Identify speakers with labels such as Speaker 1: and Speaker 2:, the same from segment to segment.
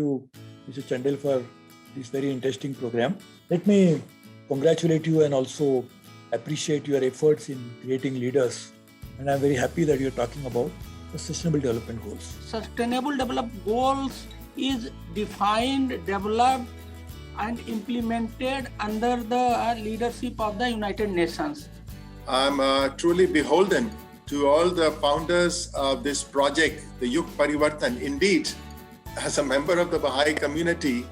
Speaker 1: you, Mr. Chandel, for this very interesting program. Let me congratulate you and also appreciate your efforts in creating leaders. And I'm very happy that you're talking about the Sustainable Development Goals.
Speaker 2: Sustainable Development Goals is defined, developed and implemented under the leadership of the United Nations.
Speaker 3: I'm truly beholden to all the founders of this project, the Yug Parivartan. Indeed, as a member of the Baha'i community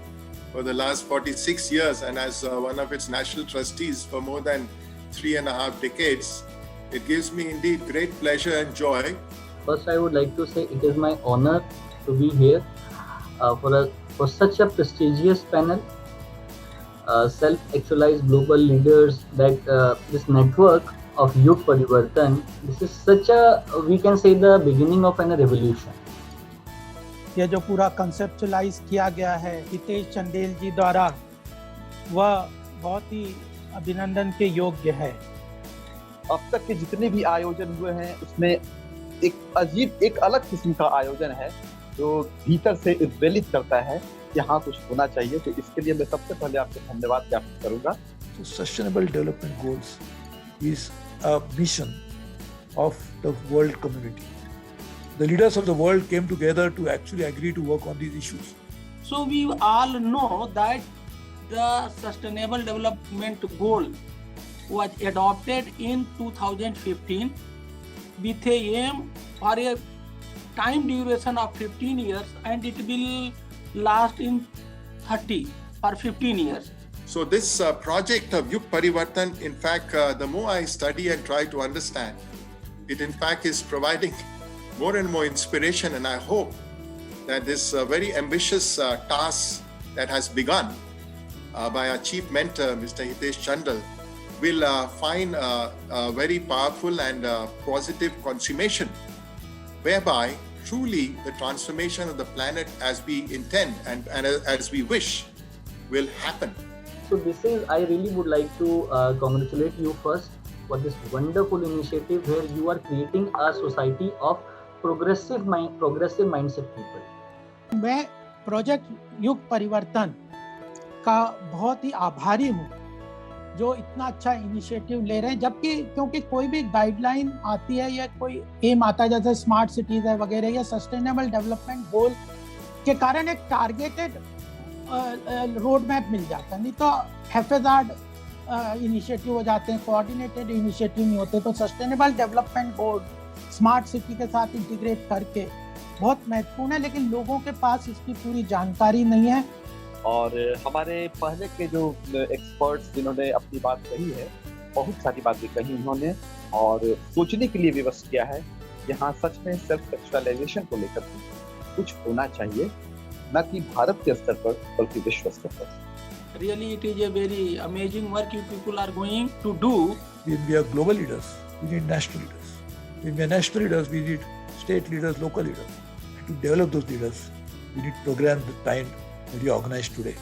Speaker 3: for the last 46 years and as one of its national trustees for more than 3.5 decades, it gives me indeed great pleasure and joy.
Speaker 4: First, I would like to say it is my honor to be here for such a prestigious panel. Self-actualized global leaders, that this network of Yug Parivartan, this is such a, we can say, the beginning of a revolution.
Speaker 5: ये जो पूरा conceptualise किया गया है हितेश चंदेल जी द्वारा, वह बहुत ही अभिनंदन के योग्य है।
Speaker 6: अब तक के जितने भी आयोजन हुए हैं उसमें एक अजीब, एक अलग किस्म का आयोजन है जो भीतर से उद्वेलित करता है कि हाँ कुछ होना चाहिए। तो इसके लिए मैं सबसे पहले आपको धन्यवाद ज्ञापित करूंगा।
Speaker 1: Sustainable Development Goals is a mission of the world community. The leaders of the world came together to actually agree to work on these issues.
Speaker 2: So we all know that the Sustainable Development Goal was adopted in 2015 with a aim for a time duration of 15 years, and it will last in 15 years.
Speaker 3: So this project of Yug Parivartan, in fact, the more I study and try to understand, it in fact is providing more and more inspiration, and I hope that this very ambitious task that has begun by our chief mentor, Mr. Hitesh Chandel, will find a very powerful and positive consummation, whereby truly the transformation of the planet as we intend and as we wish will happen.
Speaker 4: So this is, I really would like to congratulate you first for this wonderful initiative where you are creating a society of progressive mindset people.
Speaker 5: मैं project युग परिवर्तन का बहुत ही आभारी हूँ जो इतना अच्छा इनिशिएटिव ले रहे हैं, जबकि क्योंकि कोई भी गाइडलाइन आती है या कोई एम आता है जैसे स्मार्ट सिटीज है वगैरह या सस्टेनेबल डेवलपमेंट गोल के कारण एक टारगेटेड रोड मैप मिल जाता है, नहीं तो हैफेजार्ड इनिशिएटिव हो जाते हैं, कोऑर्डिनेटेड इनिशिएटिव नहीं होते। तो sustainable development goal smart city के साथ इंटीग्रेट करके बहुत महत्वपूर्ण है, लेकिन लोगों के पास इसकी पूरी जानकारी नहीं है।
Speaker 6: और हमारे पहले के जो एक्सपर्ट्स जिन्होंने अपनी बात कही है, बहुत सारी बातें कही उन्होंने और सोचने के लिए विवश किया है। यहाँ सच में सेल्फ एक्चुअलाइजेशन को लेकर कुछ होना चाहिए, न कि भारत के स्तर पर बल्कि विश्व स्तर पर।
Speaker 2: Really, it is a very amazing work you people are going to do.
Speaker 1: When we are global leaders, we need national leaders. When we are national leaders, we need state leaders, local leaders. And to develop those leaders, we need programs the kind that you organized today.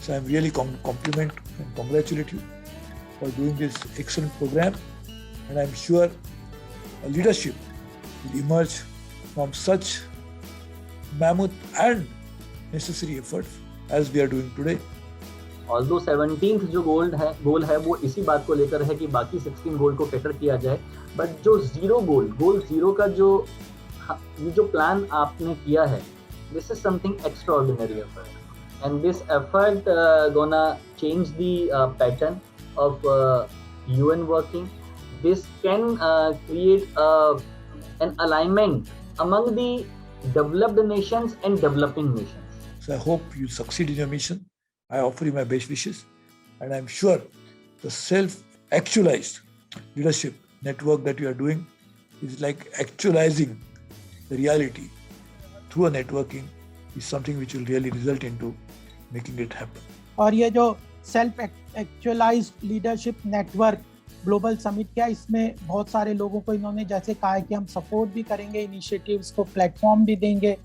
Speaker 1: So I'm really compliment and congratulate you for doing this excellent program. And I'm sure a leadership will emerge from such mammoth and necessary efforts as we are doing today.
Speaker 4: Although 17th जो गोल है वो इसी बात को लेकर है कि बाकी 16 गोल को कैटर किया जाए, बट जो गोल जीरो का जो प्लान आपने किया है, this is something extraordinary effort, and this effort gonna change the pattern of UN working. This can create an alignment among the developed nations and developing nations.
Speaker 1: So I hope you succeed in your mission. I offer you my best wishes, and I'm sure the self-actualized leadership network that you are doing is like actualizing the reality through a networking is something which will really result into making it happen.
Speaker 5: और ये जो self actualised leadership network global summit क्या, इसमें बहुत सारे लोगों को इन्होंने जैसे कहा है कि हम सपोर्ट भी करेंगे, इनिशिएटिव्स को प्लेटफॉर्म भी देंगे,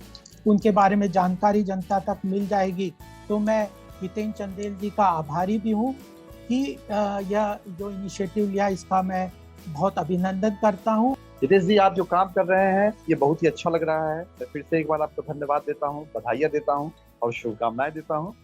Speaker 5: उनके बारे में जानकारी जनता तक मिल जाएगी। तो मैं हितेन चंदेल जी का आभारी भी हूँ कि यह जो इनिशिएटिव लिया इसका मैं बहुत अभिनंदन करता हूँ।
Speaker 6: हितेश जी, आप जो काम कर रहे हैं ये बहुत ही अच्छा लग रहा है। मैं फिर से एक बार आपको धन्यवाद देता हूँ, बधाइयाँ देता हूँ और शुभकामनाएं देता हूँ।